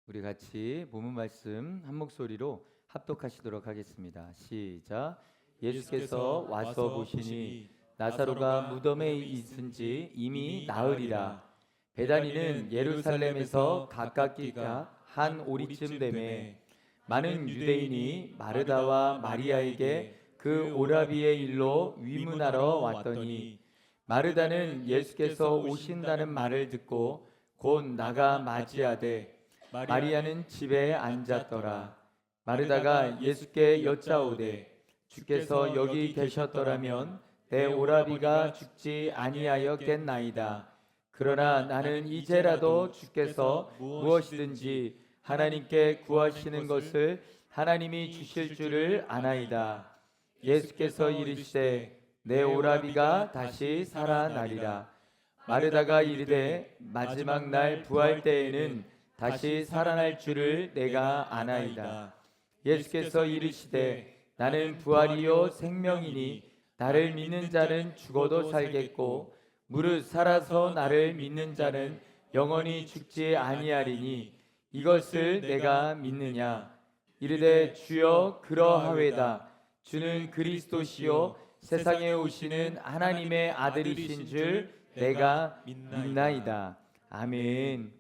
우리 같이 본문 말씀 한 목소리로 합독하시도록 하겠습니다. 시작. 예수께서 와서 보시니 나사로가 무덤에 있은지 이미 나으리라. 베다니는 예루살렘에서 가깝기가 한 오리쯤 되매 많은 유대인이 마르다와 마리아에게 그 오라비의 일로 위문하러 왔더니 마르다는 예수께서 오신다는 말을 듣고 곧 나가 맞이하되 마리아는 집에 앉았더라. 마르다가 예수께 여짜오되 주께서 여기 계셨더라면 내 오라비가 죽지 아니하였겠나이다. 그러나 나는 이제라도 주께서 무엇이든지 하나님께 구하시는 것을 하나님이 주실 줄을 아나이다. 예수께서 이르시되 내 오라비가 다시 살아나리라. 마르다가 이르되 마지막 날 부활 때에는 다시 살아날 줄을 내가 아나이다. 예수께서 이르시되 나는 부활이요 생명이니 나를 믿는 자는 죽어도 살겠고 무릇 살아서 나를 믿는 자는 영원히 죽지 아니하리니 이것을 내가 믿느냐. 이르되 주여 그러하외다. 주는 그리스도시요 세상에 오시는 하나님의 아들이신 줄 내가 믿나이다. 아멘.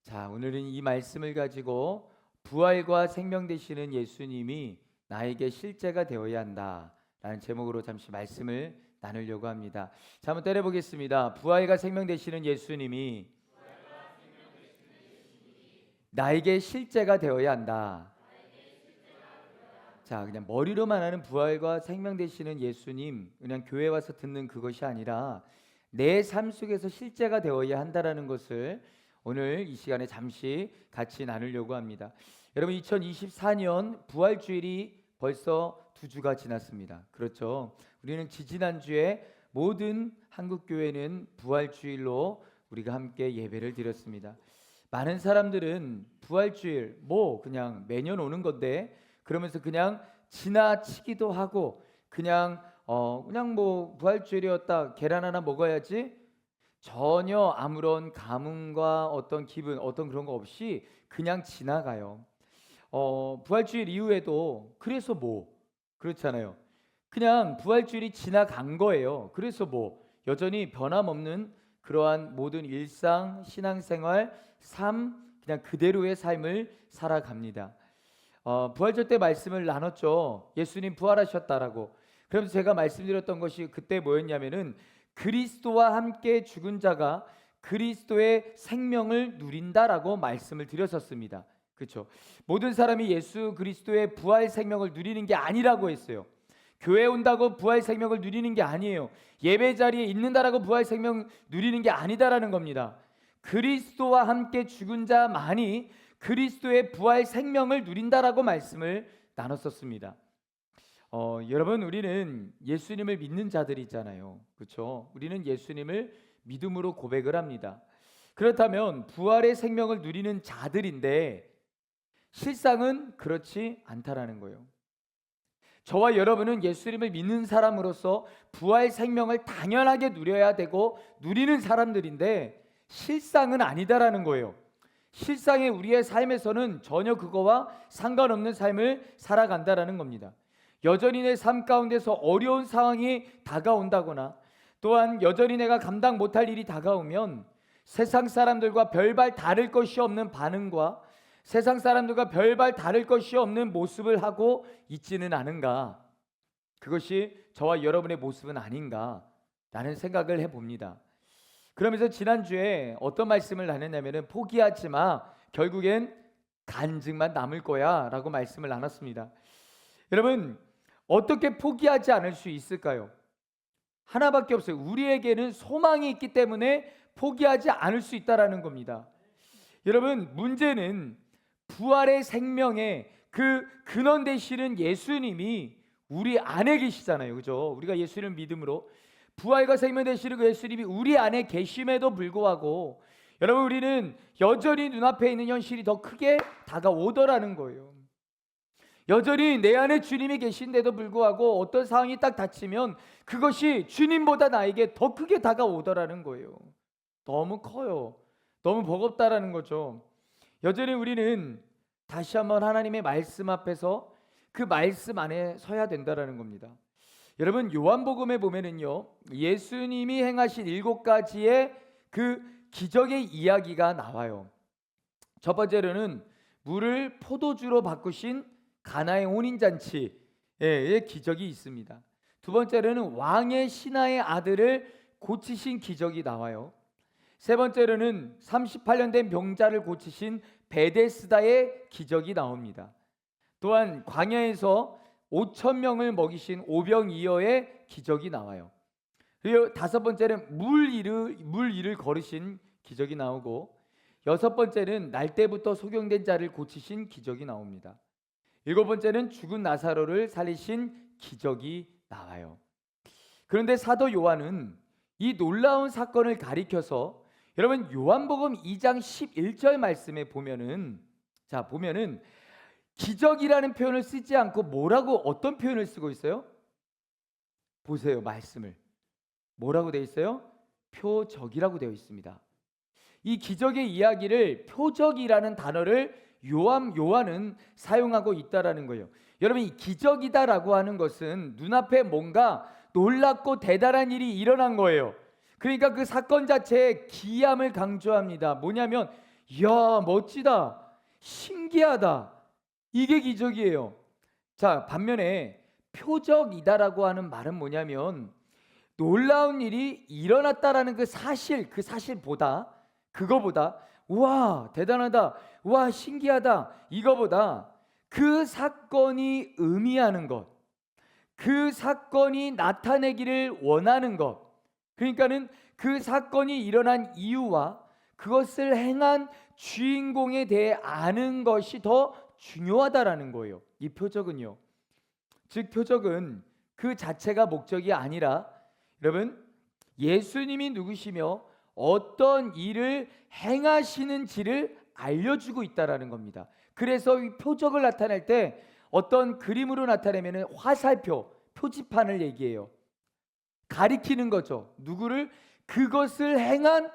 자, 오늘은 이 말씀을 가지고 부활과 생명 되시는 예수님이 나에게 실제가 되어야 한다 라는 제목으로 잠시 말씀을 나누려고 합니다. 자, 한번 때려보겠습니다. 부활과 생명 되시는 예수님이 나에게 실제가 되어야 한다. 자, 그냥 머리로만 하는 부활과 생명 되시는 예수님, 그냥 교회 와서 듣는 그것이 아니라 내 삶 속에서 실제가 되어야 한다라는 것을 오늘 이 시간에 잠시 같이 나누려고 합니다. 여러분, 2024년 부활주일이 벌써 2주가 지났습니다. 그렇죠? 우리는 지지난주에 모든 한국교회는 부활주일로 우리가 함께 예배를 드렸습니다. 많은 사람들은 부활주일 그냥 매년 오는 건데 그러면서 그냥 지나치기도 하고 그냥 부활주일이었다 계란 하나 먹어야지 전혀 아무런 감흥과 어떤 기분 어떤 그런 거 없이 그냥 지나가요. 부활주일 이후에도 그래서 그렇잖아요. 그냥 부활주일이 지나간 거예요. 그래서 여전히 변함없는 그러한 모든 일상, 신앙생활, 삶 그냥 그대로의 삶을 살아갑니다. 부활절 때 말씀을 나눴죠. 예수님 부활하셨다라고. 그래서 제가 말씀드렸던 것이 그때 뭐였냐면은 그리스도와 함께 죽은 자가 그리스도의 생명을 누린다라고 말씀을 드렸었습니다. 그렇죠? 모든 사람이 예수 그리스도의 부활 생명을 누리는 게 아니라고 했어요. 교회 온다고 부활 생명을 누리는 게 아니에요. 예배 자리에 있는다라고 부활 생명 누리는 게 아니다라는 겁니다. 그리스도와 함께 죽은 자만이 그리스도의 부활 생명을 누린다라고 말씀을 나눴었습니다. 여러분, 우리는 예수님을 믿는 자들이잖아요. 그렇죠? 우리는 예수님을 믿음으로 고백을 합니다. 그렇다면 부활의 생명을 누리는 자들인데 실상은 그렇지 않다라는 거예요. 저와 여러분은 예수님을 믿는 사람으로서 부활 생명을 당연하게 누려야 되고 누리는 사람들인데 실상은 아니다라는 거예요. 실상의 우리의 삶에서는 전혀 그거와 상관없는 삶을 살아간다라는 겁니다. 여전히 내 삶 가운데서 어려운 상황이 다가온다거나 또한 여전히 내가 감당 못할 일이 다가오면 세상 사람들과 별반 다를 것이 없는 반응과 세상 사람들과 별반 다를 것이 없는 모습을 하고 있지는 않은가? 그것이 저와 여러분의 모습은 아닌가? 라는 생각을 해봅니다. 그러면서 지난주에 어떤 말씀을 나눴냐면 포기하지 마. 결국엔 간증만 남을 거야 라고 말씀을 나눴습니다. 여러분, 어떻게 포기하지 않을 수 있을까요? 하나밖에 없어요. 우리에게는 소망이 있기 때문에 포기하지 않을 수 있다는 겁니다. 여러분, 문제는 부활의 생명의 그 근원 되시는 예수님이 우리 안에 계시잖아요. 그죠? 우리가 예수님을 믿음으로 부활과 생명 되시는 그 예수님이 우리 안에 계심에도 불구하고 여러분, 우리는 여전히 눈앞에 있는 현실이 더 크게 다가오더라는 거예요. 여전히 내 안에 주님이 계신데도 불구하고 어떤 상황이 딱 닥치면 그것이 주님보다 나에게 더 크게 다가오더라는 거예요. 너무 커요. 너무 버겁다라는 거죠. 여전히 우리는 다시 한번 하나님의 말씀 앞에서 그 말씀 안에 서야 된다라는 겁니다. 여러분, 요한복음에 보면은요, 예수님이 행하신 7가지의 그 기적의 이야기가 나와요. 첫 번째로는 물을 포도주로 바꾸신 가나의 혼인잔치의 기적이 있습니다. 두 번째로는 왕의 신하의 아들을 고치신 기적이 나와요. 세 번째로는 38년 된 병자를 고치신 베데스다의 기적이 나옵니다. 또한 광야에서 5천 명을 먹이신 오병이어의 기적이 나와요. 그리고 다섯 번째는 물 위를 걸으신 기적이 나오고, 여섯 번째는 날 때부터 소경된 자를 고치신 기적이 나옵니다. 일곱 번째는 죽은 나사로를 살리신 기적이 나와요. 그런데 사도 요한은 이 놀라운 사건을 가리켜서, 여러분 요한복음 2장 11절 말씀에 보면은 기적이라는 표현을 쓰지 않고 뭐라고, 어떤 표현을 쓰고 있어요? 보세요, 말씀을. 뭐라고 되어 있어요? 표적이라고 되어 있습니다. 이 기적의 이야기를 표적이라는 단어를 요한은 사용하고 있다라는 거예요. 여러분, 이 기적이다라고 하는 것은 눈앞에 뭔가 놀랍고 대단한 일이 일어난 거예요. 그러니까 그 사건 자체의 기이함을 강조합니다. 뭐냐면, 이야, 멋지다, 신기하다, 이게 기적이에요. 자, 반면에 표적이다라고 하는 말은 뭐냐면, 놀라운 일이 일어났다라는 그거보다 와, 대단하다, 와, 신기하다, 이거보다 그 사건이 의미하는 것, 그 사건이 나타내기를 원하는 것, 그러니까는 그 사건이 일어난 이유와 그것을 행한 주인공에 대해 아는 것이 더 중요하다라는 거예요. 이 표적은요. 즉, 표적은 그 자체가 목적이 아니라, 여러분, 예수님이 누구시며 어떤 일을 행하시는지를 알려주고 있다라는 겁니다. 그래서 이 표적을 나타낼 때 어떤 그림으로 나타내면 화살표, 표지판을 얘기해요. 가리키는 거죠. 누구를? 그것을 행한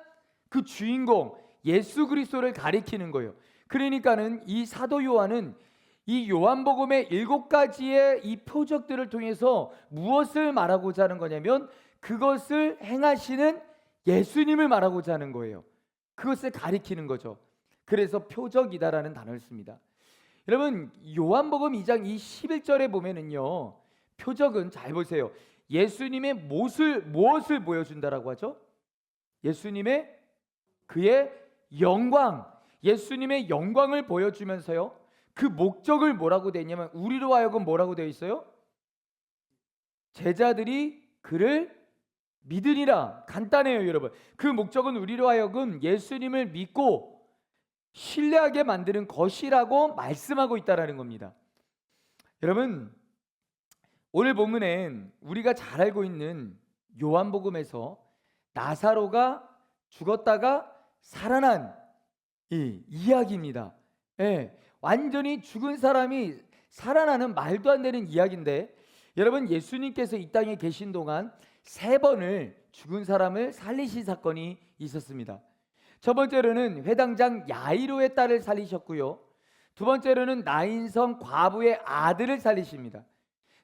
그 주인공 예수 그리스도를 가리키는 거예요. 그러니까는 이 사도 요한은 이 요한복음의 7가지의 이 표적들을 통해서 무엇을 말하고자 하는 거냐면, 그것을 행하시는 예수님을 말하고자 하는 거예요. 그것을 가리키는 거죠. 그래서 표적이다라는 단어를 씁니다. 여러분, 요한복음 2장 11절에 보면은요, 표적은, 잘 보세요, 예수님의 무엇을 보여준다라고 하죠? 예수님의 그의 영광, 예수님의 영광을 보여주면서요, 그 목적을 뭐라고 되어 있냐면, 우리로 하여금 뭐라고 되어 있어요? 제자들이 그를 믿으리라. 간단해요, 여러분. 그 목적은 우리로 하여금 예수님을 믿고 신뢰하게 만드는 것이라고 말씀하고 있다라는 겁니다. 여러분, 오늘 본문엔 우리가 잘 알고 있는 요한복음에서 나사로가 죽었다가 살아난 이 이야기입니다. 예, 완전히 죽은 사람이 살아나는 말도 안 되는 이야기인데, 여러분, 예수님께서 이 땅에 계신 동안 3번을 죽은 사람을 살리신 사건이 있었습니다. 첫 번째로는 회당장 야이로의 딸을 살리셨고요. 두 번째로는 나인성 과부의 아들을 살리십니다.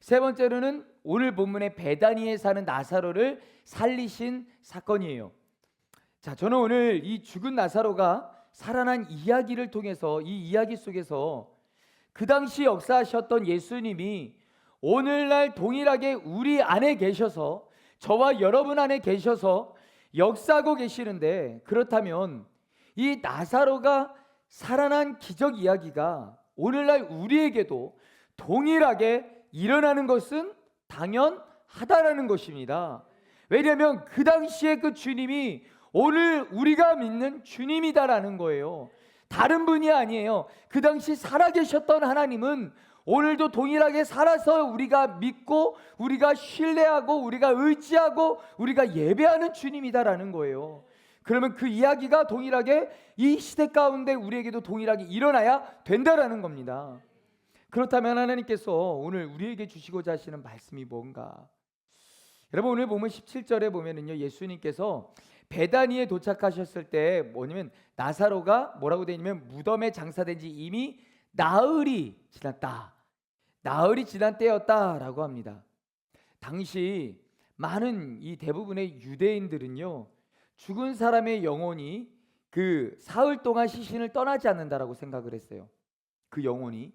세 번째로는 오늘 본문의 베다니에 사는 나사로를 살리신 사건이에요. 자, 저는 오늘 이 죽은 나사로가 살아난 이야기를 통해서, 이 이야기 속에서 그 당시 역사하셨던 예수님이 오늘날 동일하게 우리 안에 계셔서, 저와 여러분 안에 계셔서 역사하고 계시는데, 그렇다면 이 나사로가 살아난 기적 이야기가 오늘날 우리에게도 동일하게 일어나는 것은 당연하다라는 것입니다. 왜냐하면 그 당시에 그 주님이 오늘 우리가 믿는 주님이다라는 거예요. 다른 분이 아니에요. 그 당시 살아계셨던 하나님은 오늘도 동일하게 살아서 우리가 믿고, 우리가 신뢰하고, 우리가 의지하고, 우리가 예배하는 주님이다라는 거예요. 그러면 그 이야기가 동일하게 이 시대 가운데 우리에게도 동일하게 일어나야 된다라는 겁니다. 그렇다면 하나님께서 오늘 우리에게 주시고자 하시는 말씀이 뭔가? 여러분, 오늘 보면 17절에 보면은요, 예수님께서 베다니에 도착하셨을 때 뭐냐면 나사로가 뭐라고 되어 있냐면 무덤에 장사된 지 이미 나흘이 지났다. 나흘이 지난 때였다라고 합니다. 당시 많은 이 대부분의 유대인들은요, 죽은 사람의 영혼이 그 사흘 동안 시신을 떠나지 않는다라고 생각을 했어요. 그 영혼이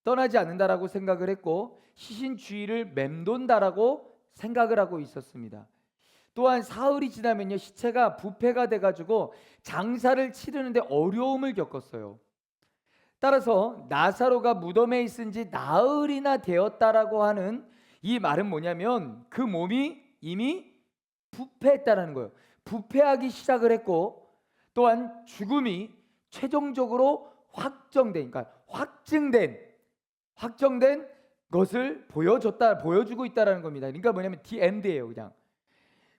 떠나지 않는다라고 생각을 했고 시신 주위를 맴돈다라고 생각을 하고 있었습니다. 또한 사흘이 지나면요, 시체가 부패가 돼가지고 장사를 치르는데 어려움을 겪었어요. 따라서 나사로가 무덤에 있은 지 나흘이나 되었다라고 하는 이 말은 뭐냐면 그 몸이 이미 부패했다라는 거예요. 부패하기 시작을 했고 또한 죽음이 최종적으로 그러니까 확정된 것을 보여주고 있다라는 겁니다. 그러니까 뭐냐면 the end예요. 그냥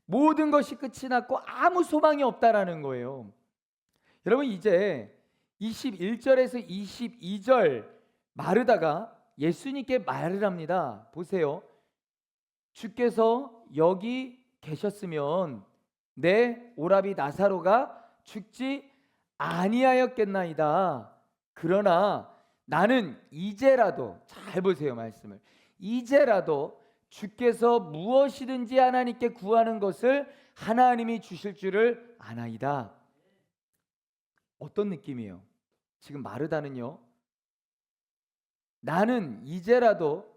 모든 것이 끝이 났고 아무 소망이 없다라는 거예요. 여러분, 이제 21절에서 22절 마르다가 예수님께 말을 합니다. 보세요. 주께서 여기 계셨으면 내 오라비 나사로가 죽지 아니하였겠나이다. 그러나 나는 이제라도, 잘 보세요 말씀을, 이제라도 주께서 무엇이든지 하나님께 구하는 것을 하나님이 주실 줄을 아나이다. 어떤 느낌이에요? 지금 마르다는요, 나는 이제라도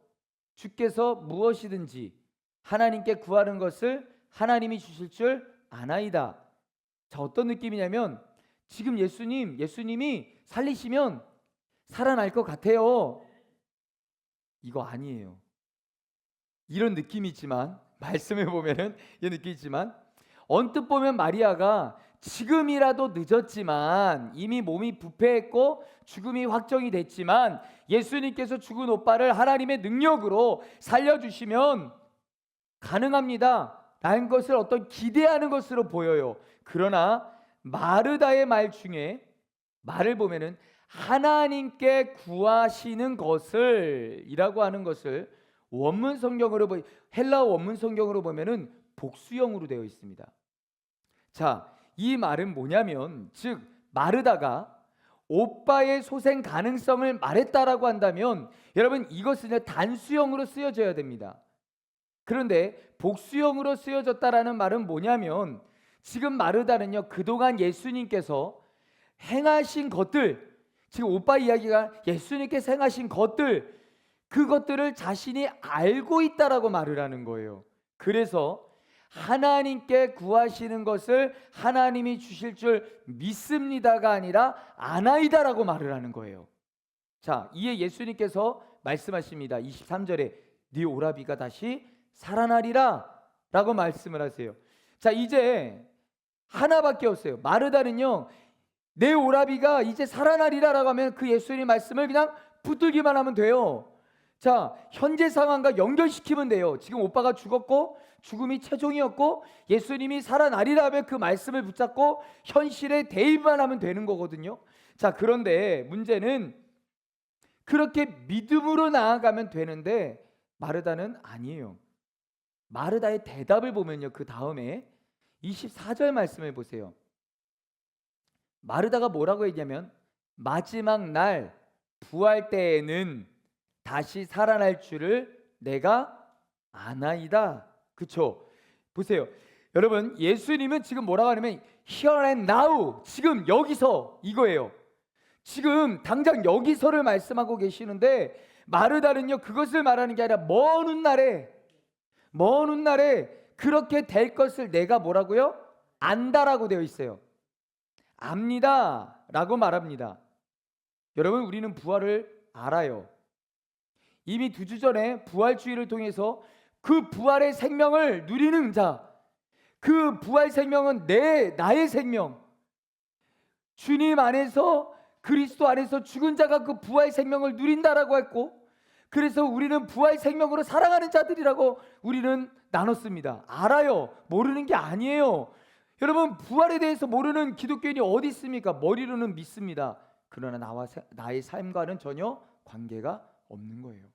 주께서 무엇이든지 하나님께 구하는 것을 하나님이 주실 줄 아나이다. 자, 어떤 느낌이냐면 지금 예수님이 살리시면 살아날 것 같아요. 이거 아니에요. 이런 느낌이지만 말씀을 보면은 이 느낌이지만 언뜻 보면 마리아가 지금이라도 늦었지만 이미 몸이 부패했고 죽음이 확정이 됐지만 예수님께서 죽은 오빠를 하나님의 능력으로 살려주시면 가능합니다 라는 것을 어떤 기대하는 것으로 보여요. 그러나 마르다의 말 중에 말을 보면은 하나님께 구하시는 것을 이라고 하는 것을 원문 성경으로 헬라어 원문 성경으로 보면은 복수형으로 되어 있습니다. 자, 이 말은 뭐냐면 즉 마르다가 오빠의 소생 가능성을 말했다라고 한다면 여러분 이것은 단수형으로 쓰여져야 됩니다. 그런데 복수형으로 쓰여졌다라는 말은 뭐냐면 지금 마르다는요 그동안 예수님께서 행하신 것들, 지금 오빠 이야기가 예수님께서 행하신 것들, 그것들을 자신이 알고 있다라고 말을 하는 거예요. 그래서 하나님께 구하시는 것을 하나님이 주실 줄 믿습니다가 아니라 아나이다라고 말을 하는 거예요. 자, 이에 예수님께서 말씀하십니다. 23절에 네 오라비가 다시 살아나리라 라고 말씀을 하세요. 자, 이제 하나밖에 없어요. 마르다는요 내 오라비가 이제 살아나리라 라고 하면 그 예수님 말씀을 그냥 붙들기만 하면 돼요. 자, 현재 상황과 연결시키면 돼요. 지금 오빠가 죽었고 죽음이 최종이었고 예수님이 살아나리라 하면 그 말씀을 붙잡고 현실에 대입만 하면 되는 거거든요. 자, 그런데 문제는 그렇게 믿음으로 나아가면 되는데 마르다는 아니에요. 마르다의 대답을 보면요 그 다음에 24절 말씀을 보세요. 마르다가 뭐라고 했냐면 마지막 날 부활 때에는 다시 살아날 줄을 내가 아나이다. 그쵸? 보세요. 여러분 예수님은 지금 뭐라고 하냐면 here and now, 지금 여기서 이거예요. 지금 당장 여기서를 말씀하고 계시는데 마르다는요 그것을 말하는 게 아니라 먼 훗날에 그렇게 될 것을 내가 뭐라고요? 안다라고 되어 있어요. 압니다 라고 말합니다. 여러분 우리는 부활을 알아요. 이미 2주 전에 부활주의를 통해서 그 부활의 생명을 누리는 자, 그 부활 생명은 나의 생명, 주님 안에서 그리스도 안에서 죽은 자가 그 부활 생명을 누린다라고 했고 그래서 우리는 부활 생명으로 살아가는 자들이라고 우리는 나눴습니다. 알아요. 모르는 게 아니에요. 여러분 부활에 대해서 모르는 기독교인이 어디 있습니까? 머리로는 믿습니다. 그러나 나의 삶과는 전혀 관계가 없는 거예요.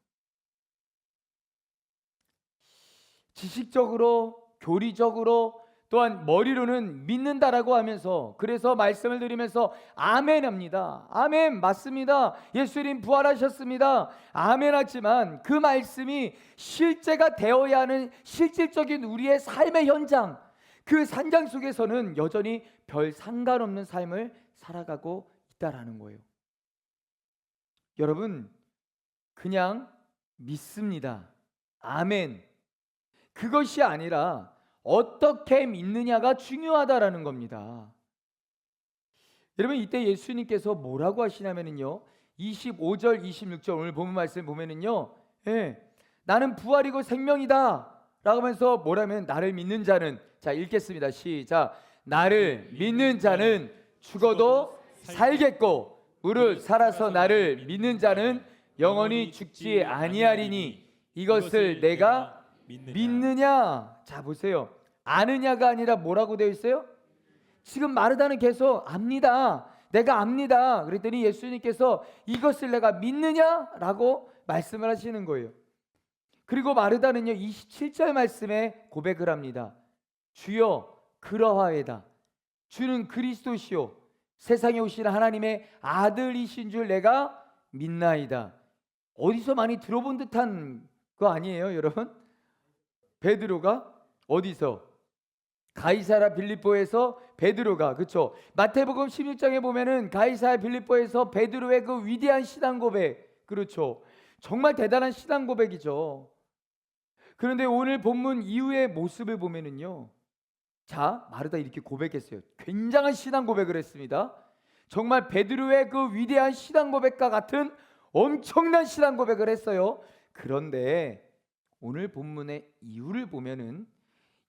지식적으로 교리적으로 또한 머리로는 믿는다라고 하면서 그래서 말씀을 드리면서 아멘 합니다. 아멘 맞습니다. 예수님 부활하셨습니다. 아멘 하지만 그 말씀이 실제가 되어야 하는 실질적인 우리의 삶의 현장, 그 산장 속에서는 여전히 별 상관없는 삶을 살아가고 있다라는 거예요. 여러분, 그냥 믿습니다. 아멘. 그것이 아니라 어떻게 믿느냐가 중요하다라는 겁니다. 여러분, 이때 예수님께서 뭐라고 하시냐면요, 25절 26절 오늘 본문 말씀 보면은요, 나는 부활이고 생명이다 라고 하면서 뭐라면 나를 믿는 자는, 자 읽겠습니다. 시작. 나를 믿는 자는 죽어도 살겠고 무릇 살아서 나를 믿는 자는 영원히 죽지 아니하리니 이것을 내가 믿느냐? 자 보세요. 아느냐가 아니라 뭐라고 되어 있어요? 지금 마르다는 계속 압니다. 내가 압니다. 그랬더니 예수님께서 이것을 내가 믿느냐라고 말씀을 하시는 거예요. 그리고 마르다는요 27절 말씀에 고백을 합니다. 주여 그러하에다. 주는 그리스도시요 세상에 오신 하나님의 아들이신 줄 내가 믿나이다. 어디서 많이 들어본 듯한 거 아니에요, 여러분? 베드로가 어디서? 가이사라 빌립보에서 베드로가, 그렇죠? 마태복음 16장에 보면은 가이사라 빌립보에서 베드로의 그 위대한 신앙 고백, 그렇죠? 정말 대단한 신앙 고백이죠. 그런데 오늘 본문 이후의 모습을 보면은요, 자 마르다 이렇게 고백했어요. 굉장한 신앙 고백을 했습니다. 정말 베드로의 그 위대한 신앙 고백과 같은 엄청난 신앙 고백을 했어요. 그런데 오늘 본문의 이유를 보면은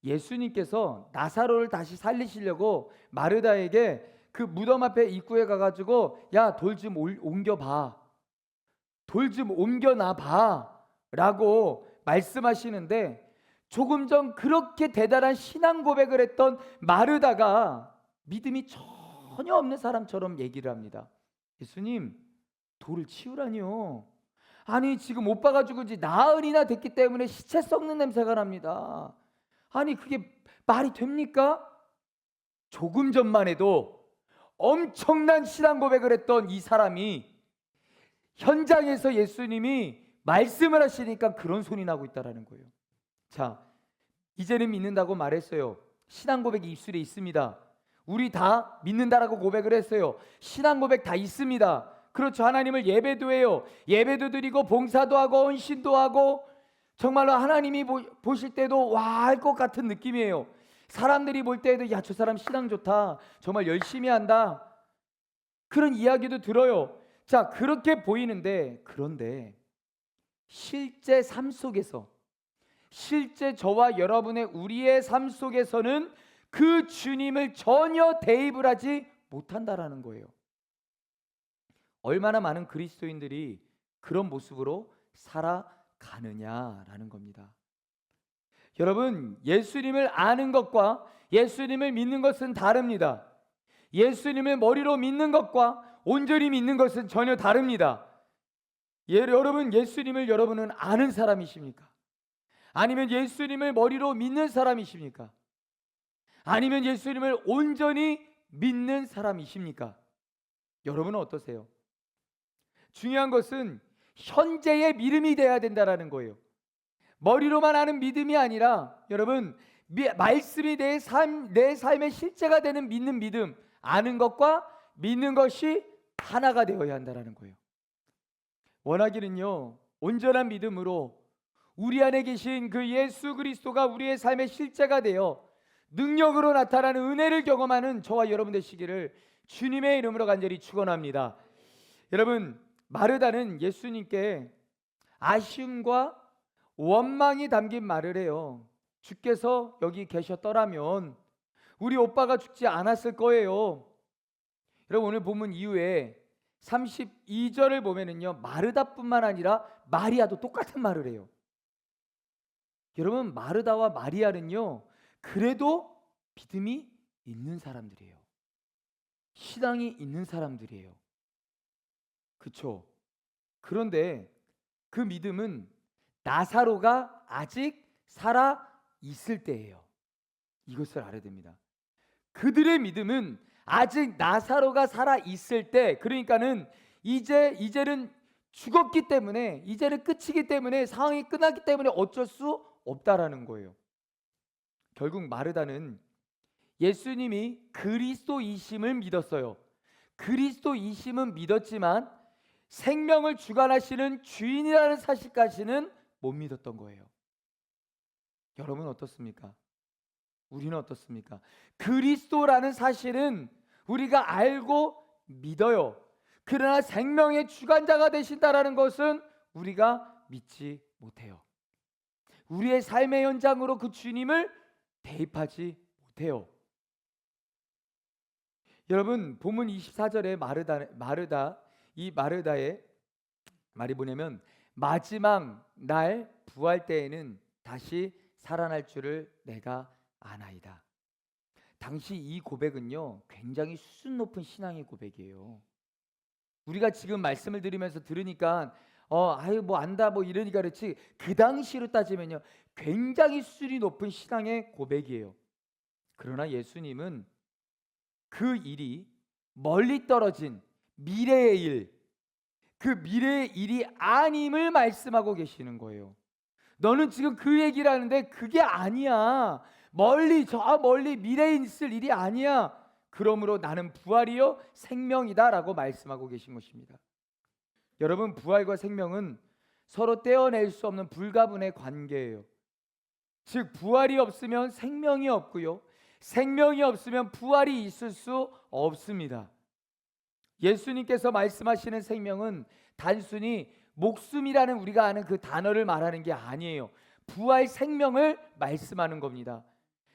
예수님께서 나사로를 다시 살리시려고 마르다에게 그 무덤 앞에 입구에 가가지고 야 돌 좀 옮겨봐, 돌 좀 옮겨놔봐 라고 말씀하시는데, 조금 전 그렇게 대단한 신앙 고백을 했던 마르다가 믿음이 전혀 없는 사람처럼 얘기를 합니다. 예수님 돌을 치우라니요. 아니 지금 오빠가 죽은 지 나흘이나 됐기 때문에 시체 썩는 냄새가 납니다. 아니 그게 말이 됩니까? 조금 전만 해도 엄청난 신앙 고백을 했던 이 사람이 현장에서 예수님이 말씀을 하시니까 그런 손이 나고 있다라는 거예요. 자, 이제는 믿는다고 말했어요. 신앙 고백이 입술에 있습니다. 우리 다 믿는다라고 고백을 했어요. 신앙 고백 다 있습니다. 그렇죠. 하나님을 예배도 해요. 예배도 드리고 봉사도 하고 헌신도 하고 정말로 하나님이 보실 때도 와 할 것 같은 느낌이에요. 사람들이 볼 때에도 야 저 사람 신앙 좋다, 정말 열심히 한다, 그런 이야기도 들어요. 자 그렇게 보이는데, 그런데 실제 삶 속에서, 실제 저와 여러분의 우리의 삶 속에서는 그 주님을 전혀 대입을 하지 못한다라는 거예요. 얼마나 많은 그리스도인들이 그런 모습으로 살아가느냐라는 겁니다. 여러분, 예수님을 아는 것과 예수님을 믿는 것은 다릅니다. 예수님을 머리로 믿는 것과 온전히 믿는 것은 전혀 다릅니다. 여러분, 예수님을 여러분은 아는 사람이십니까? 아니면 예수님을 머리로 믿는 사람이십니까? 아니면 예수님을 온전히 믿는 사람이십니까? 여러분은 어떠세요? 중요한 것은 현재의 믿음이 돼야 된다는 거예요. 머리로만 아는 믿음이 아니라 여러분 말씀이 내 삶의 실제가 되는 믿는 믿음, 아는 것과 믿는 것이 하나가 되어야 한다는 거예요. 원하기는요 온전한 믿음으로 우리 안에 계신 그 예수 그리스도가 우리의 삶의 실제가 되어 능력으로 나타나는 은혜를 경험하는 저와 여러분 되시기를 주님의 이름으로 간절히 축원합니다. 여러분, 마르다는 예수님께 아쉬움과 원망이 담긴 말을 해요. 주께서 여기 계셨더라면 우리 오빠가 죽지 않았을 거예요. 여러분, 오늘 본문 이후에 32절을 보면은요 마르다뿐만 아니라 마리아도 똑같은 말을 해요. 여러분, 마르다와 마리아는요 그래도 믿음이 있는 사람들이에요. 신앙이 있는 사람들이에요. 그렇죠? 그런데 그 믿음은 나사로가 아직 살아 있을 때예요. 이것을 알아야 됩니다. 그들의 믿음은 아직 나사로가 살아 있을 때, 그러니까는 이제는 죽었기 때문에, 이제는 끝이기 때문에, 상황이 끝났기 때문에 어쩔 수 없다라는 거예요. 결국 마르다는 예수님이 그리스도이심을 믿었어요. 그리스도이심은 믿었지만 생명을 주관하시는 주인이라는 사실까지는 못 믿었던 거예요. 여러분 어떻습니까? 우리는 어떻습니까? 그리스도라는 사실은 우리가 알고 믿어요. 그러나 생명의 주관자가 되신다라는 것은 우리가 믿지 못해요. 우리의 삶의 현장으로 그 주님을 대입하지 못해요. 여러분 본문 24절에 이 마르다의 말이 뭐냐면 마지막 날 부활 때에는 다시 살아날 줄을 내가 아나이다. 당시 이 고백은요 굉장히 수준 높은 신앙의 고백이에요. 우리가 지금 말씀을 들으면서 들으니까 아유 뭐 안다 뭐 이러니까 그렇지, 그 당시로 따지면요 굉장히 수준이 높은 신앙의 고백이에요. 그러나 예수님은 그 일이 멀리 떨어진 미래의 일, 그 미래의 일이 아님을 말씀하고 계시는 거예요. 너는 지금 그 얘기를 하는데 그게 아니야. 멀리 저 멀리 미래에 있을 일이 아니야. 그러므로 나는 부활이요 생명이다 라고 말씀하고 계신 것입니다. 여러분 부활과 생명은 서로 떼어낼 수 없는 불가분의 관계예요. 즉 부활이 없으면 생명이 없고요, 생명이 없으면 부활이 있을 수 없습니다. 예수님께서 말씀하시는 생명은 단순히 목숨이라는 우리가 아는 그 단어를 말하는 게 아니에요. 부활 생명을 말씀하는 겁니다.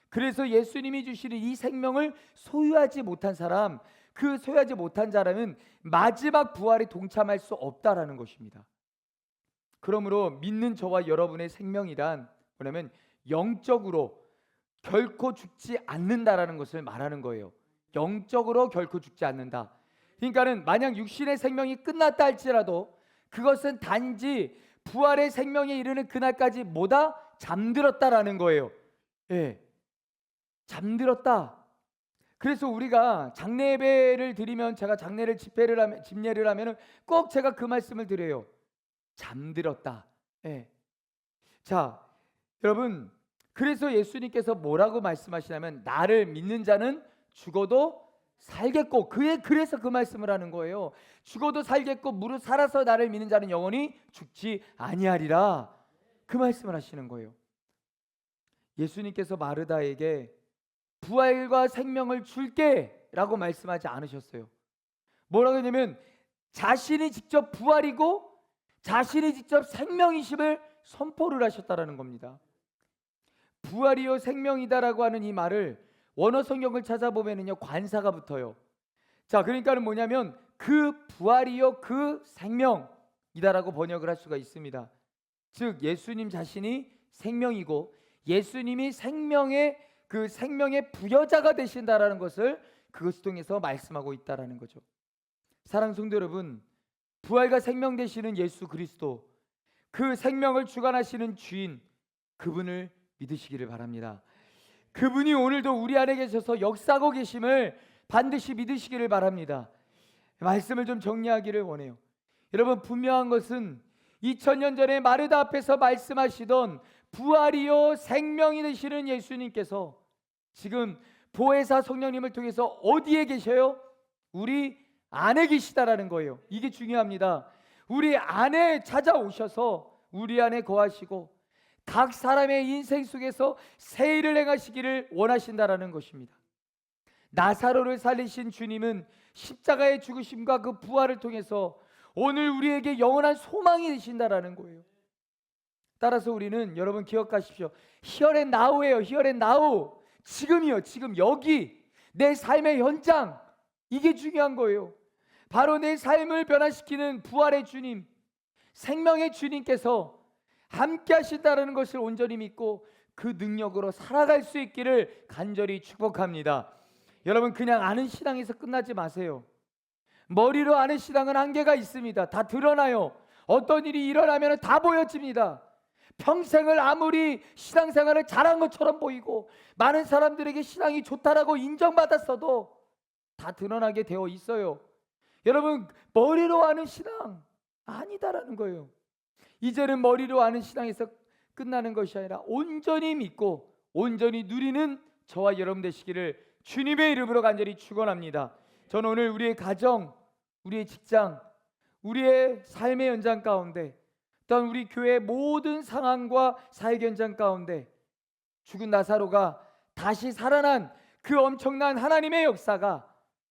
그래서 예수님이 주시는 이 생명을 소유하지 못한 사람, 그 소유하지 못한 자라는 마지막 부활에 동참할 수 없다라는 것입니다. 그러므로 믿는 저와 여러분의 생명이란 뭐냐면 영적으로 결코 죽지 않는다라는 것을 말하는 거예요. 영적으로 결코 죽지 않는다. 그러니까는 만약 육신의 생명이 끝났다 할지라도 그것은 단지 부활의 생명에 이르는 그날까지 뭐다? 잠들었다라는 거예요. 예, 잠들었다. 그래서 우리가 장례 예배를 드리면, 제가 장례를 집례를 하면은 꼭 제가 그 말씀을 드려요. 잠들었다. 예. 자, 여러분, 그래서 예수님께서 뭐라고 말씀하시냐면 나를 믿는 자는 죽어도 살겠고, 그래서 그 말씀을 하는 거예요. 죽어도 살겠고 무릇 살아서 나를 믿는 자는 영원히 죽지 아니하리라, 그 말씀을 하시는 거예요. 예수님께서 마르다에게 부활과 생명을 줄게 라고 말씀하지 않으셨어요. 뭐라고 했냐면 자신이 직접 부활이고 자신이 직접 생명이심을 선포를 하셨다라는 겁니다. 부활이요 생명이다라고 하는 이 말을 원어 성경을 찾아보면은요 관사가 붙어요. 자, 그러니까는 뭐냐면 그 부활이요 그 생명이다라고 번역을 할 수가 있습니다. 즉 예수님 자신이 생명이고 예수님이 그 생명의 부여자가 되신다라는 것을 그것을 통해서 말씀하고 있다라는 거죠. 사랑하는 성도 여러분, 부활과 생명 되시는 예수 그리스도, 그 생명을 주관하시는 주인, 그분을 믿으시기를 바랍니다. 그분이 오늘도 우리 안에 계셔서 역사하고 계심을 반드시 믿으시기를 바랍니다. 말씀을 좀 정리하기를 원해요. 여러분, 분명한 것은 2000년 전에 마르다 앞에서 말씀하시던 부활이요 생명이 되시는 예수님께서 지금 보혜사 성령님을 통해서 어디에 계셔요? 우리 안에 계시다라는 거예요. 이게 중요합니다. 우리 안에 찾아오셔서 우리 안에 거하시고 각 사람의 인생 속에서 새 일을 행하시기를 원하신다라는 것입니다. 나사로를 살리신 주님은 십자가의 죽으심과 그 부활을 통해서 오늘 우리에게 영원한 소망이 되신다라는 거예요. 따라서 우리는, 여러분 기억하십시오. Here and now예요. Here and now. 지금이요. 지금 여기 내 삶의 현장, 이게 중요한 거예요. 바로 내 삶을 변화시키는 부활의 주님, 생명의 주님께서 함께 하신다는 것을 온전히 믿고 그 능력으로 살아갈 수 있기를 간절히 축복합니다. 여러분, 그냥 아는 신앙에서 끝나지 마세요. 머리로 아는 신앙은 한계가 있습니다. 다 드러나요. 어떤 일이 일어나면 다 보여집니다. 평생을 아무리 신앙생활을 잘한 것처럼 보이고 많은 사람들에게 신앙이 좋다라고 인정받았어도 다 드러나게 되어 있어요. 여러분, 머리로 아는 신앙 아니다라는 거예요. 이제는 머리로 아는 신앙에서 끝나는 것이 아니라 온전히 믿고 온전히 누리는 저와 여러분 되시기를 주님의 이름으로 간절히 축원합니다. 저는 오늘 우리의 가정, 우리의 직장, 우리의 삶의 현장 가운데, 또한 우리 교회의 모든 상황과 사역 현장 가운데 죽은 나사로가 다시 살아난 그 엄청난 하나님의 역사가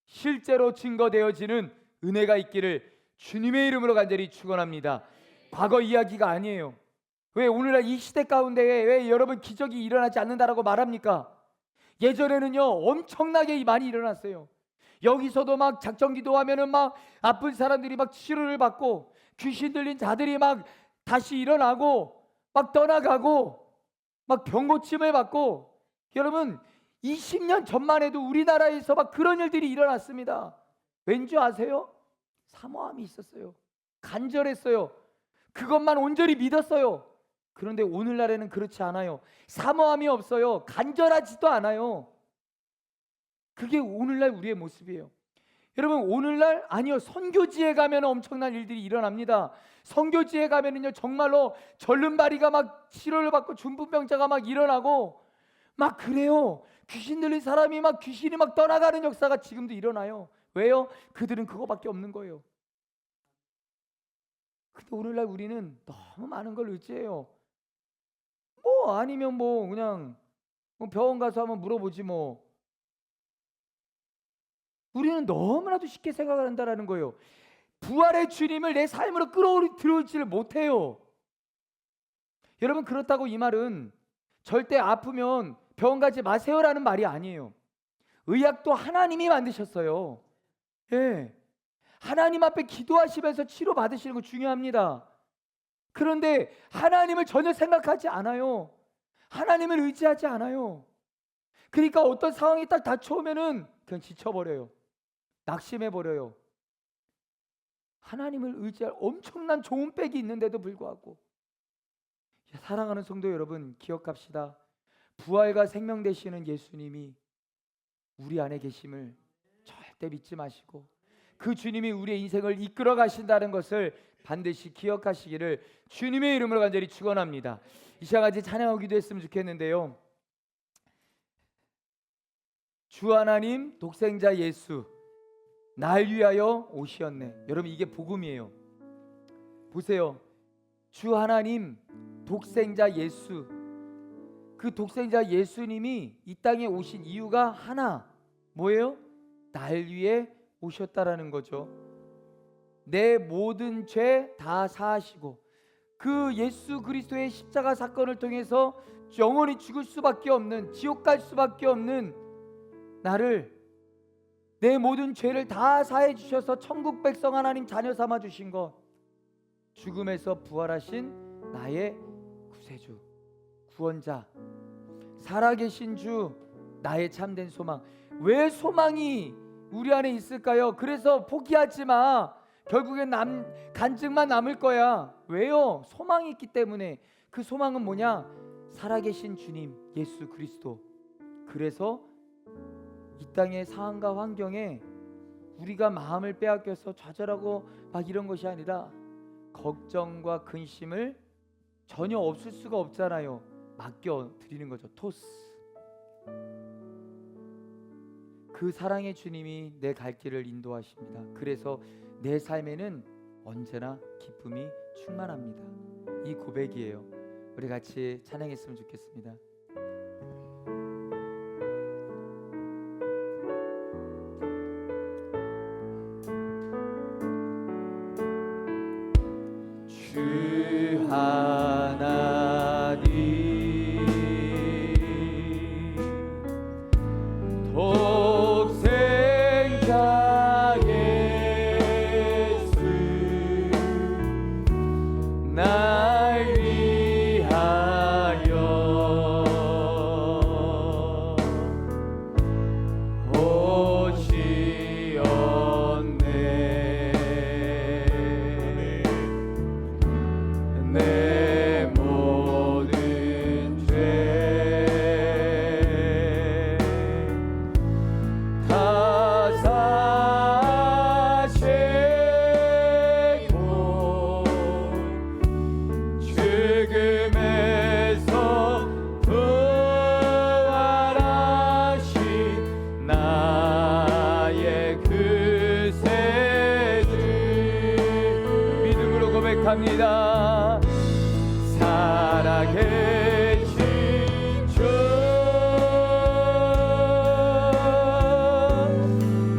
실제로 증거되어지는 은혜가 있기를 주님의 이름으로 간절히 축원합니다. 과거 이야기가 아니에요. 왜 오늘날 이 시대 가운데 왜 여러분 기적이 일어나지 않는다라고 말합니까? 예전에는요 엄청나게 많이 일어났어요. 여기서도 막 작정 기도하면은 막 아픈 사람들이 막 치료를 받고 귀신 들린 자들이 막 다시 일어나고 막 떠나가고 막 병고침을 받고, 여러분 20년 전만 해도 우리나라에서 막 그런 일들이 일어났습니다. 왠지 아세요? 사모함이 있었어요. 간절했어요. 그것만 온전히 믿었어요. 그런데 오늘날에는 그렇지 않아요. 사모함이 없어요. 간절하지도 않아요. 그게 오늘날 우리의 모습이에요. 여러분 오늘날 아니요, 선교지에 가면 엄청난 일들이 일어납니다. 선교지에 가면은요 정말로 절름발이가 막 치료를 받고 중풍병자가 막 일어나고 막 그래요. 귀신 들린 사람이 막 귀신이 막 떠나가는 역사가 지금도 일어나요. 왜요? 그들은 그거밖에 없는 거예요. 근데 오늘날 우리는 너무 많은 걸 의지해요. 뭐 아니면 뭐 그냥 병원 가서 한번 물어보지 뭐. 우리는 너무나도 쉽게 생각을 한다라는 거예요. 부활의 주님을 내 삶으로 끌어들이지를 못해요. 여러분 그렇다고 이 말은 절대 아프면 병원 가지 마세요라는 말이 아니에요. 의학도 하나님이 만드셨어요. 예. 하나님 앞에 기도하시면서 치료 받으시는 거 중요합니다. 그런데 하나님을 전혀 생각하지 않아요. 하나님을 의지하지 않아요. 그러니까 어떤 상황이 딱 닥쳐오면은 그냥 지쳐버려요. 낙심해버려요. 하나님을 의지할 엄청난 좋은 백이 있는데도 불구하고. 사랑하는 성도 여러분, 기억합시다. 부활과 생명 되시는 예수님이 우리 안에 계심을 절대 믿지 마시고 그 주님이 우리의 인생을 이끌어 가신다는 것을 반드시 기억하시기를 주님의 이름으로 간절히 축원합니다. 이 시간 같이 찬양하기도 했으면 좋겠는데요. 주 하나님 독생자 예수 날 위하여 오시었네. 여러분 이게 복음이에요. 보세요. 주 하나님 독생자 예수, 그 독생자 예수님이 이 땅에 오신 이유가 하나, 뭐예요? 날 위해 오셨다라는 거죠. 내 모든 죄 다 사하시고 그 예수 그리스도의 십자가 사건을 통해서 영원히 죽을 수밖에 없는, 지옥 갈 수밖에 없는 나를, 내 모든 죄를 다 사해 주셔서 천국 백성 하나님 자녀 삼아 주신 것, 죽음에서 부활하신 나의 구세주, 구원자, 살아계신 주, 나의 참된 소망. 왜 소망이 우리 안에 있을까요? 그래서 포기하지 마. 결국엔 간증만 남을 거야. 왜요? 소망이 있기 때문에. 그 소망은 뭐냐? 살아계신 주님 예수 그리스도. 그래서 이 땅의 상황과 환경에 우리가 마음을 빼앗겨서 좌절하고 막 이런 것이 아니라 걱정과 근심을 전혀 없을 수가 없잖아요. 맡겨 드리는 거죠. 토스. 그 사랑의 주님이 내 갈 길을 인도하십니다. 그래서 내 삶에는 언제나 기쁨이 충만합니다. 이 고백이에요. 우리 같이 찬양했으면 좋겠습니다. 주 하나님 독생자 예수 날 위하여 고백합니다. 살아계신 주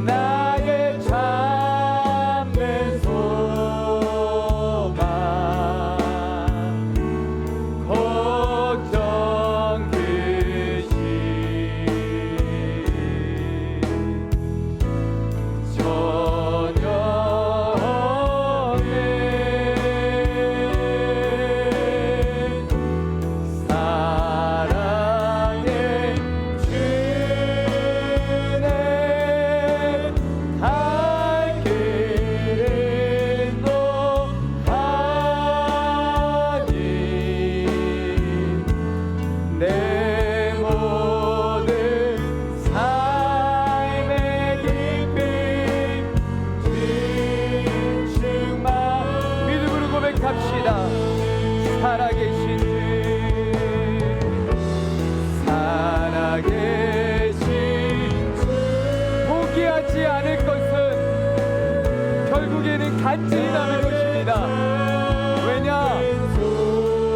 나의 참된 소망 걱정 되시 전혀 고백합시다. 살아계신 주 살아계신 주 포기하지 않을 것은 결국에는 간절히 남을 것입니다. 왜냐?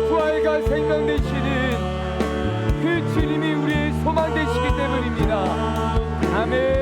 부활과 생명 되시는 그 주님이 우리의 소망 되시기 때문입니다. 아멘.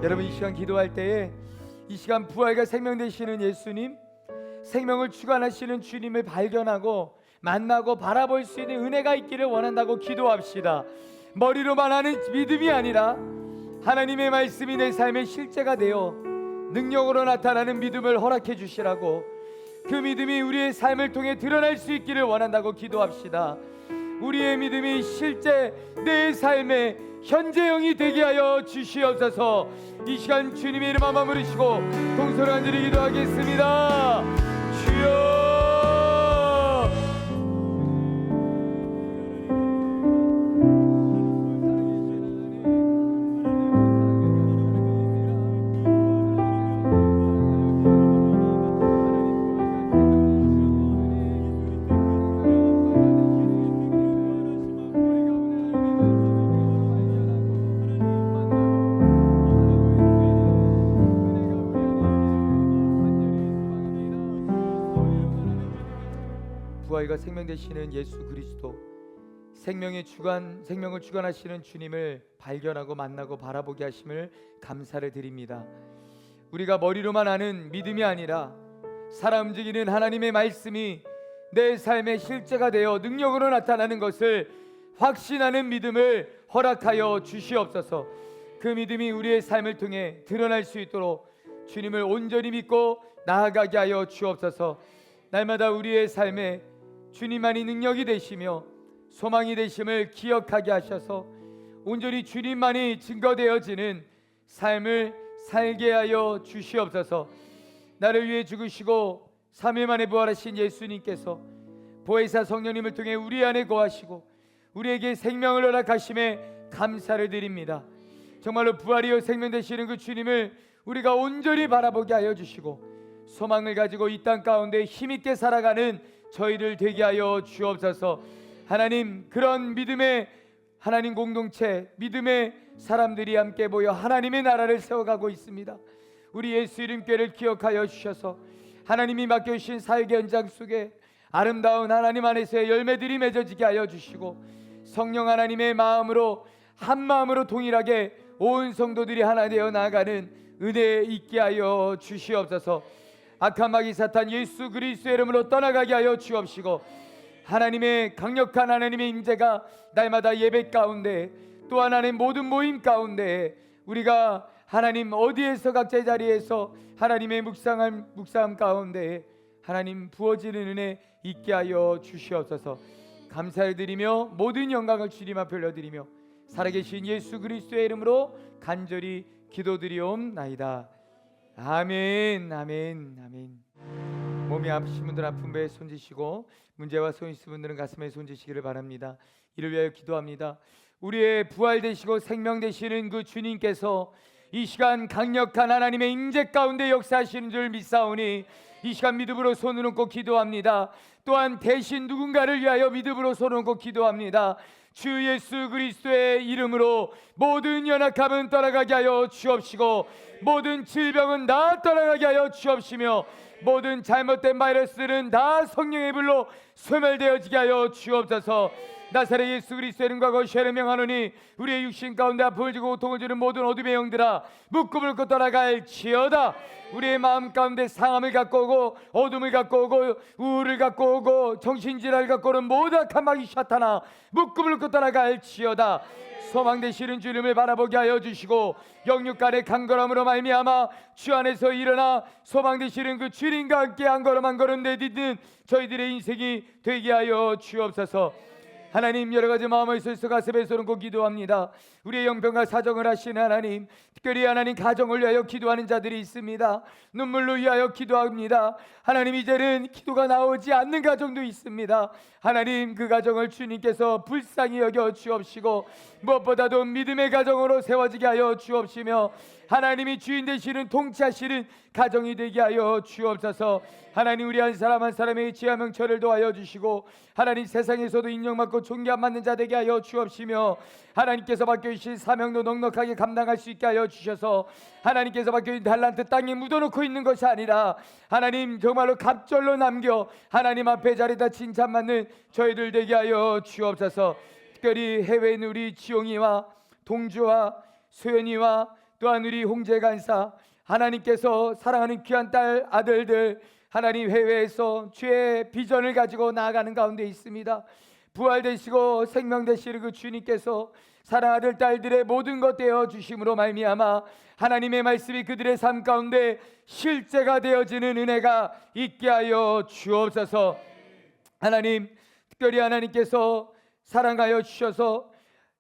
여러분, 이 시간 기도할 때에 이 시간 부활과 생명 되시는 예수님, 생명을 주관하시는 주님을 발견하고 만나고 바라볼 수 있는 은혜가 있기를 원한다고 기도합시다. 머리로만 하는 믿음이 아니라 하나님의 말씀이 내 삶의 실제가 되어 능력으로 나타나는 믿음을 허락해 주시라고, 그 믿음이 우리의 삶을 통해 드러날 수 있기를 원한다고 기도합시다. 우리의 믿음이 실제 내 삶의 현재형이 되게 하여 주시옵소서. 이 시간 주님의 이름 한번 부르시고 동서로 간절히 기도하겠습니다. 주여, 부활과 생명 되시는 예수 그리스도, 생명을 주관하시는 주님을 발견하고 만나고 바라보게 하심을 감사를 드립니다. 우리가 머리로만 아는 믿음이 아니라 살아 움직이는 하나님의 말씀이 내 삶의 실제가 되어 능력으로 나타나는 것을 확신하는 믿음을 허락하여 주시옵소서. 그 믿음이 우리의 삶을 통해 드러날 수 있도록 주님을 온전히 믿고 나아가게 하여 주옵소서. 날마다 우리의 삶에 주님만이 능력이 되시며 소망이 되심을 기억하게 하셔서 온전히 주님만이 증거되어지는 삶을 살게 하여 주시옵소서. 나를 위해 죽으시고 3일 만에 부활하신 예수님께서 보혜사 성령님을 통해 우리 안에 거하시고 우리에게 생명을 허락하심에 감사를 드립니다. 정말로 부활이요 생명 되시는 그 주님을 우리가 온전히 바라보게 하여 주시고 소망을 가지고 이 땅 가운데 힘있게 살아가는 저희를 되게 하여 주옵소서. 하나님, 그런 믿음의 하나님 공동체, 믿음의 사람들이 함께 모여 하나님의 나라를 세워가고 있습니다. 우리 예수 이름 교회를 기억하여 주셔서 하나님이 맡겨주신 사역의 현장 속에 아름다운 하나님 안에서의 열매들이 맺어지게 하여 주시고 성령 하나님의 마음으로 한 마음으로 동일하게 온 성도들이 하나 되어 나아가는 은혜 있게 하여 주시옵소서. 악한 마귀 사탄 예수 그리스도의 이름으로 떠나가게 하여 주옵시고 하나님의 강력한 하나님의 임재가 날마다 예배 가운데 또 하나님 모든 모임 가운데 우리가 하나님 어디에서 각자의 자리에서 하나님의 묵상함 가운데 하나님 부어지는 은혜 있게 하여 주시옵소서. 감사를 드리며 모든 영광을 주님 앞에 올려드리며 살아계신 예수 그리스도의 이름으로 간절히 기도드리옵나이다. 아멘, 아멘, 아멘. 몸이 아프신 분들 아픈 배에 손지시고 문제와 소원 있으신 분들은 가슴에 손지시기를 바랍니다. 이를 위하여 기도합니다. 우리의 부활 되시고 생명 되시는 그 주님께서 이 시간 강력한 하나님의 임재 가운데 역사하시는 줄 믿사오니 이 시간 믿음으로 손을 얹고 기도합니다. 또한 대신 누군가를 위하여 믿음으로 손을 얹고 기도합니다. 주 예수 그리스도의 이름으로 모든 연약함은 떠나가게 하여 주옵시고 모든 질병은 다 떠나가게 하여 주옵시며 모든 잘못된 바이러스는 다 성령의 불로 소멸되어지게 하여 주옵소서. 나사렛 예수 그리스도의 이름과 거시하를 명하노니 우리의 육신 가운데 아픔을 주고 고통을 주는 모든 어둠의 영들아 묶음을 걷고 떠나갈지어다. 우리의 마음 가운데 상함을 갖고 오고 어둠을 갖고 오고 우울을 갖고 오고 정신질환을 갖고 오는 모든 악한 마귀 사탄아 묶음을 걷고 떠나갈지어다. 소망 되시는 주 이름을 바라보게 하여 주시고 영육간의 강건함으로 말미암아 주 안에서 일어나 소망 되시는 그 주님과 함께 한 걸음 한 걸음 내딛는 저희들의 인생이 되게 하여 주옵소서. 하나님, 여러 가지 마음을 쓰서 가슴에 쏟고 기도합니다. 우리의 영병과 사정을 하시는 하나님, 특별히 하나님 가정을 위하여 기도하는 자들이 있습니다. 눈물로 위하여 기도합니다. 하나님, 이제는 기도가 나오지 않는 가정도 있습니다. 하나님, 그 가정을 주님께서 불쌍히 여겨 주옵시고 무엇보다도 믿음의 가정으로 세워지게 하여 주옵시며 하나님이 주인 되시는 통치하시는 가정이 되게 하여 주옵소서. 하나님, 우리 한 사람 한 사람의 지혜와 명철을 도하여 주시고 하나님, 세상에서도 인정받고 존경받는 자 되게 하여 주옵시며 하나님께서 맡겨주신 사명도 넉넉하게 감당할 수 있게 하여 주셔서 하나님께서 맡겨주신 달란트 땅에 묻어놓고 있는 것이 아니라 하나님 정말로 갑절로 남겨 하나님 앞에 자리다 칭찬받는 저희들 되게 하여 주옵소서. 특별히 해외에 있는 우리 지용이와 동주와 소연이와 또한 우리 홍재 간사, 하나님께서 사랑하는 귀한 딸 아들들 하나님 해외에서 주의 비전을 가지고 나아가는 가운데 있습니다. 부활되시고 생명되시는 그 주님께서 사랑하는 아들 딸들의 모든 것 되어 주심으로 말미암아 하나님의 말씀이 그들의 삶 가운데 실제가 되어지는 은혜가 있게 하여 주옵소서. 하나님, 특별히 하나님께서 사랑하여 주셔서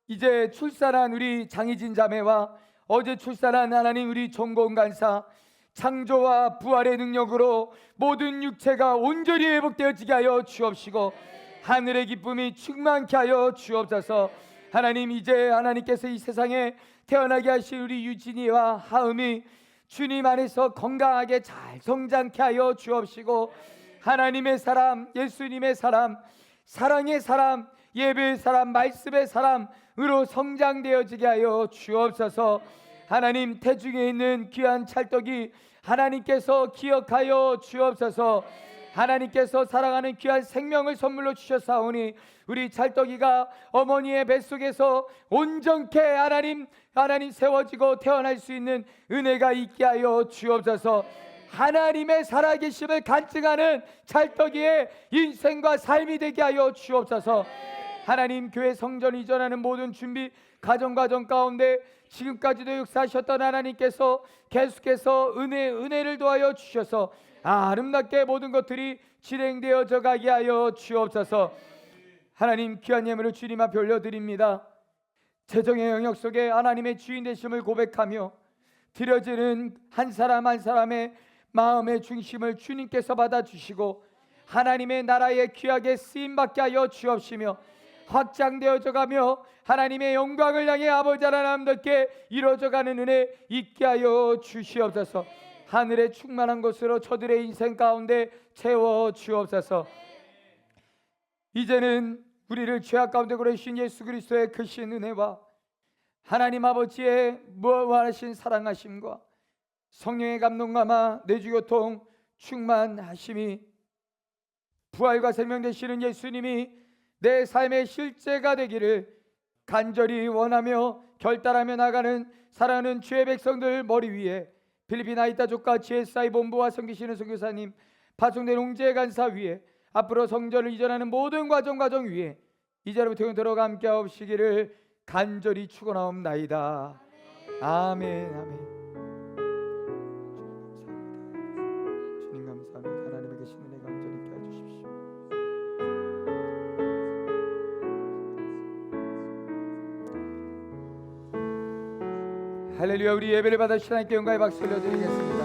이제 출산한 우리 장희진 자매와 어제 출산한 하나님 우리 정공 간사, 창조와 부활의 능력으로 모든 육체가 온전히 회복되어지게 하여 주옵시고 하늘의 기쁨이 충만케 하여 주옵소서. 하나님, 이제 하나님께서 이 세상에 태어나게 하신 우리 유진이와 하음이 주님 안에서 건강하게 잘 성장케 하여 주옵시고 하나님의 사람, 예수님의 사람, 사랑의 사람, 예배의 사람, 말씀의 사람으로 성장되어지게 하여 주옵소서. 하나님, 태중에 있는 귀한 찰떡이 하나님께서 기억하여 주옵소서. 하나님께서 사랑하는 귀한 생명을 선물로 주셨사오니 우리 찰떡이가 어머니의 뱃속에서 온전케 하나님 세워지고 태어날 수 있는 은혜가 있게 하여 주옵소서. 하나님의 살아계심을 간증하는 찰떡이의 인생과 삶이 되게 하여 주옵소서. 하나님, 교회 성전 이전하는 모든 준비 과정 가운데 지금까지도 역사하셨던 하나님께서 계속해서 은혜를 도하여 주셔서 아름답게 모든 것들이 진행되어져 가게 하여 주옵소서. 하나님, 귀한 예물을 주님 앞에 올려드립니다. 재정의 영역 속에 하나님의 주인 되심을 고백하며 드려지는 한 사람 한 사람의 마음의 중심을 주님께서 받아주시고 하나님의 나라에 귀하게 쓰임받게 하여 주옵시며 확장되어져 가며 하나님의 영광을 향해 아버지 하나님께 이루어져가는 은혜 있게 하여 주시옵소서. 하늘에 충만한 것으로 저들의 인생 가운데 채워 주옵소서. 이제는 우리를 죄악 가운데 고르신 예수 그리스도의 크신 은혜와 하나님 아버지의 무한하신 사랑하심과 성령의 감동감화 내주교통 충만하심이 부활과 생명 되시는 예수님이 내 삶의 실제가 되기를 간절히 원하며 결단하며 나가는 사랑하는 주의 백성들 머리 위에 필리핀 아이타족과 GSI 본부와 섬기시는 선교사님, 파송된 홍재 간사 위에 앞으로 성전을 이전하는 모든 과정 위에 이제로부터 영원토록 함께 하옵시기를 간절히 축원하옵나이다. 아멘. 아멘. 주님 감사합니다. 하나님의 계신 은혜가 할렐루야. 우리 예배를 받아 하나님께 영광의 박수 올려드리겠습니다.